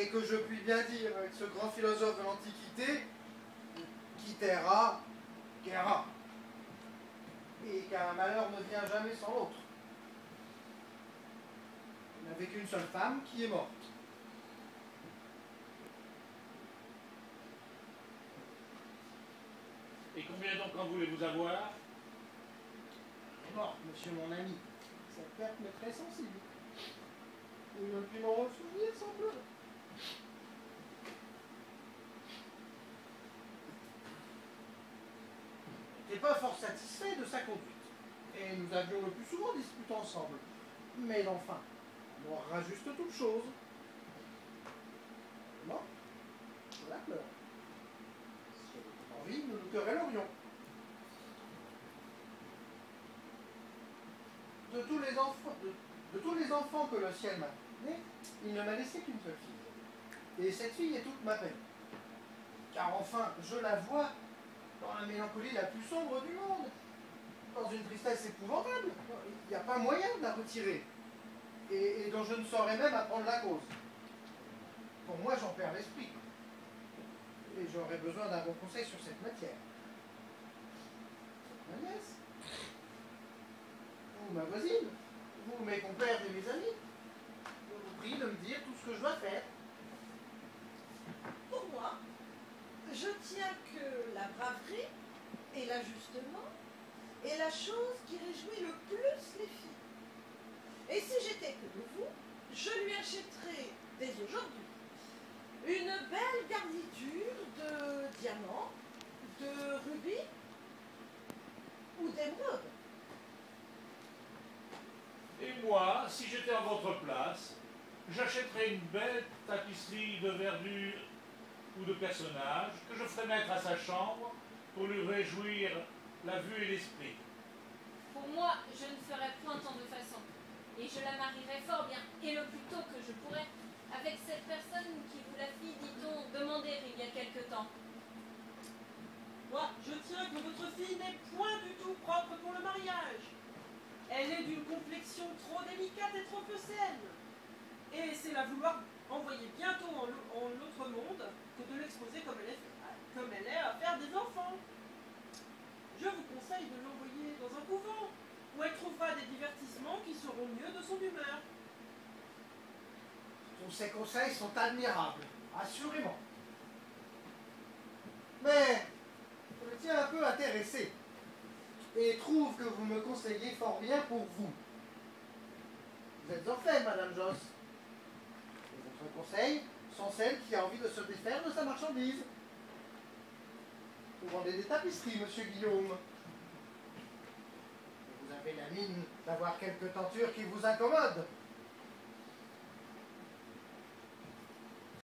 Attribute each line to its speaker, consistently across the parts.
Speaker 1: Et que je puis bien dire avec ce grand philosophe de l'Antiquité, qui taira, guerra. Et qu'un malheur ne vient jamais sans l'autre. Il n'avait qu'une seule femme qui est morte.
Speaker 2: Et combien donc en voulez-vous avoir?
Speaker 1: Elle est morte, monsieur mon ami. Cette perte m'est très sensible. Je ne puis m'en souvenir sans pleurer. Je n'étais pas fort satisfait de sa conduite. Et nous avions le plus souvent disputé ensemble. Mais enfin, on rajuste toute chose. Non, je la pleure. Si elle était en vie, nous nous querellerions. De tous les enfants que le ciel m'a donnés, il ne m'a laissé qu'une seule fille. Et cette fille est toute ma peine. Car enfin, je la vois dans la mélancolie la plus sombre du monde, dans une tristesse épouvantable. Il n'y a pas moyen de la retirer, et dont je ne saurais même apprendre la cause. Pour moi, j'en perds l'esprit, et j'aurais besoin d'un bon conseil sur cette matière. Ma nièce, vous, ma voisine, vous, mes compères et mes amis, je vous prie de me dire tout ce que je dois faire.
Speaker 3: Pour moi, je tiens que la braverie et l'ajustement est la chose qui réjouit le plus les filles. Et si j'étais que de vous, je lui achèterais dès aujourd'hui une belle garniture de diamants, de rubis ou d'émeraudes.
Speaker 2: Et moi, si j'étais à votre place, j'achèterais une belle tapisserie de verdure ou de personnage que je ferais mettre à sa chambre pour lui réjouir la vue et l'esprit.
Speaker 4: Pour moi, je ne ferais point tant de façon, et je la marierais fort bien, et le plus tôt que je pourrais, avec cette personne qui vous la fit, dit-on, demander il y a quelque temps.
Speaker 5: Moi, je tiens que votre fille n'est point du tout propre pour le mariage. Elle est d'une complexion trop délicate et trop peu saine. Et c'est la vouloir envoyer bientôt en l'autre monde que de l'exposer comme elle est à faire des enfants. Je vous conseille de l'envoyer dans un couvent, où elle trouvera des divertissements qui seront mieux de son humeur.
Speaker 1: Tous ces conseils sont admirables, assurément. Mais je me tiens un peu intéressé et trouve que vous me conseillez fort bien pour vous. Vous êtes orpheline, Madame Joss. Et votre conseil sont celles qui a envie de se défaire de sa marchandise. Vous vendez des tapisseries, Monsieur Guillaume. Et vous avez la mine d'avoir quelques tentures qui vous incommodent.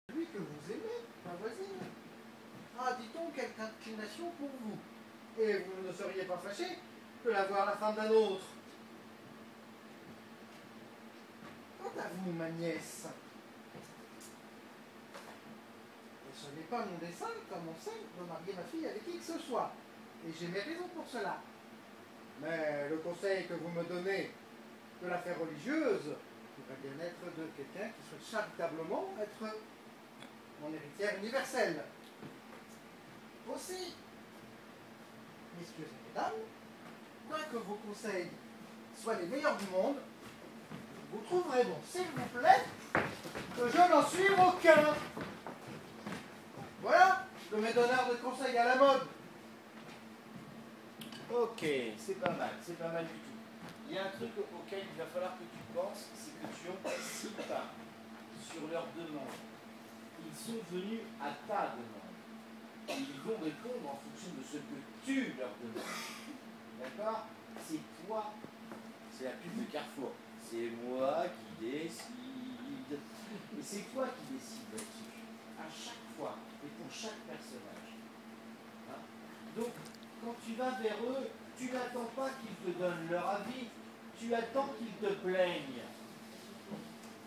Speaker 1: Celui que vous aimez, ma voisine, a, dit-on, quelque inclination pour vous. Et vous ne seriez pas fâché de la voir la femme d'un autre. Quant à vous, ma nièce, et ce n'est pas mon dessein, comme on sait, de marier ma fille avec qui que ce soit. Et j'ai mes raisons pour cela. Mais le conseil que vous me donnez de la faire religieuse pourrait bien être de quelqu'un qui souhaite charitablement être mon héritière universelle. Aussi, messieurs et mesdames, quoique vos conseils soient les meilleurs du monde, vous trouverez bon, s'il vous plaît, que je n'en suis aucun. Voilà de mes donneurs de conseils à la mode.
Speaker 6: Ok, c'est pas mal du tout. Il y a un truc auquel il va falloir que tu penses, c'est que tu anticipes sur leur demande. Ils sont venus à ta demande. Et ils vont répondre en fonction de ce que tu leur demandes. D'accord? C'est toi, c'est la pub de Carrefour. C'est moi qui décide. Et c'est toi qui décides là-dessus. À chaque fois, et pour chaque personnage. Hein? Donc, quand tu vas vers eux, tu n'attends pas qu'ils te donnent leur avis, tu attends qu'ils te plaignent.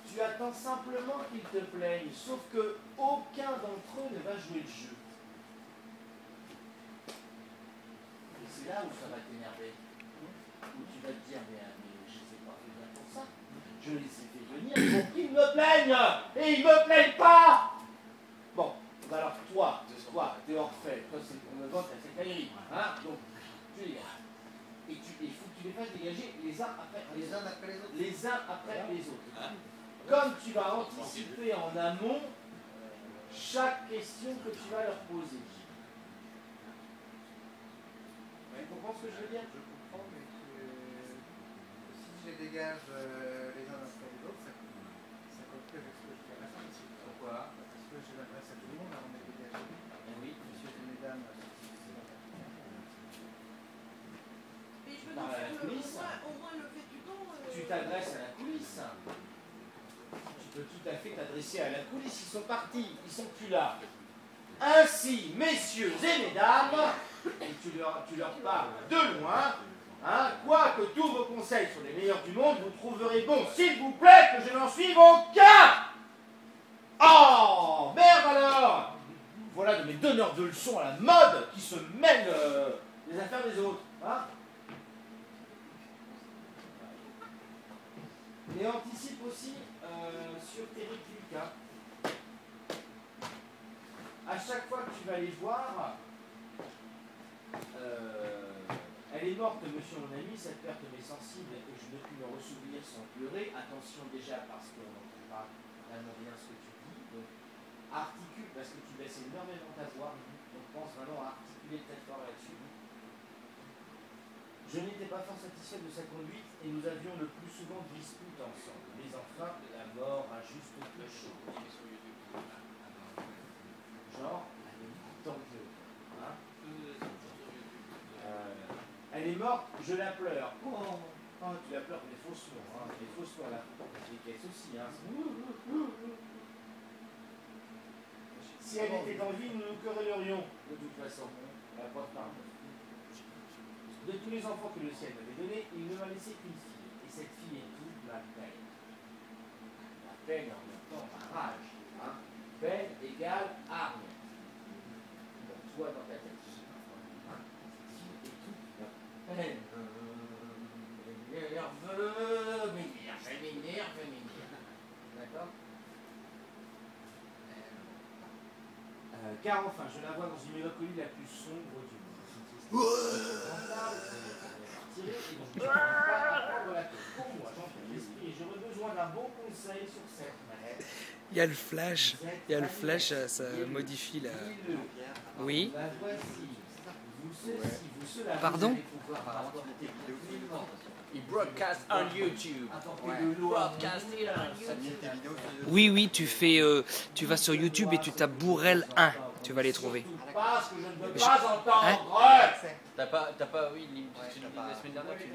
Speaker 6: Tu attends simplement qu'ils te plaignent, sauf que aucun d'entre eux ne va jouer le jeu. Et c'est là où ça va t'énerver. Où tu vas te dire, mais je ne les ai pas fait bien pour ça. Je les ai fait venir Ils me plaignent et ils me plaignent pas. Bon, bah alors toi, t'es Orphée, toi c'est pour me vendre, c'est Kairi, hein, donc tu les gages. Et il faut que tu les fasses dégager les uns après les autres. Comme tu vas anticiper en amont chaque question que tu vas leur poser. Tu comprends ce que je veux dire?
Speaker 1: Je comprends, mais si je les dégage les uns après les autres, ça colle plus avec ce que je dis à la fin ici.
Speaker 6: Pourquoi?
Speaker 1: Parce que j'ai l'adresse à tout le monde avant de les dégager.
Speaker 6: Oui.
Speaker 1: Messieurs et mesdames,
Speaker 3: Et je veux
Speaker 6: Dans la
Speaker 3: dire,
Speaker 6: coulisse.
Speaker 3: au moins le fait du temps.
Speaker 6: Tu t'adresses à la coulisse. Tu peux tout à fait t'adresser à la coulisse. Ils sont partis, ils sont plus là. Ainsi, messieurs et mesdames, et tu leur parles de loin, hein, quoique tous vos conseils sont les meilleurs du monde, vous trouverez bon, s'il vous plaît, que je n'en suive aucun. Oh, merde alors. Voilà de mes donneurs de leçons à la mode qui se mêlent les affaires des autres. Hein. Et anticipe aussi sur tes répliques. Hein. À chaque fois que tu vas les voir, elle est morte, monsieur mon ami, cette perte m'est sensible et je ne puis me ressouvenir sans pleurer. Attention déjà parce qu'on n'entend pas vraiment bien ce que tu dis. Donc, articule parce que tu baisses énormément ta voix. Donc pense vraiment à articuler très fort là-dessus. Je n'étais pas fort satisfait de sa conduite et nous avions le plus souvent dispute ensemble. Mais enfin, la mort a juste quelque chose. Genre, tant que hein. Elle est morte, je la pleure. Oh, tu la pleures des fausses morts. Hein. Des fausses morts, là. Des caisses aussi. Hein. Si elle était en vie, nous nous querellerions, de toute façon. La preuve par de tous les enfants que le ciel m'avait donnés, il ne m'a laissé qu'une fille. Et cette fille est toute ma peine. La peine en même temps ma rage. Hein. Peine égale arme. Pour toi dans ta tête. Hein. Cette fille est toute ma peine. M'énerve. D'accord? Car enfin, je la vois dans une mélancolie la plus sombre du monde. Pour moi, j'entends l'esprit et j'aurais besoin d'un bon conseil sur cette mère.
Speaker 7: Il y a le flash, ça modifie la... Oui. Pardon?
Speaker 8: Il broadcast on YouTube.
Speaker 7: Oui, tu vas sur YouTube et tu tapes Bourrel 1, tu vas les trouver.
Speaker 6: Parce que je ne veux pas entendre.
Speaker 8: T'as pas, oui, la semaine dernière, tu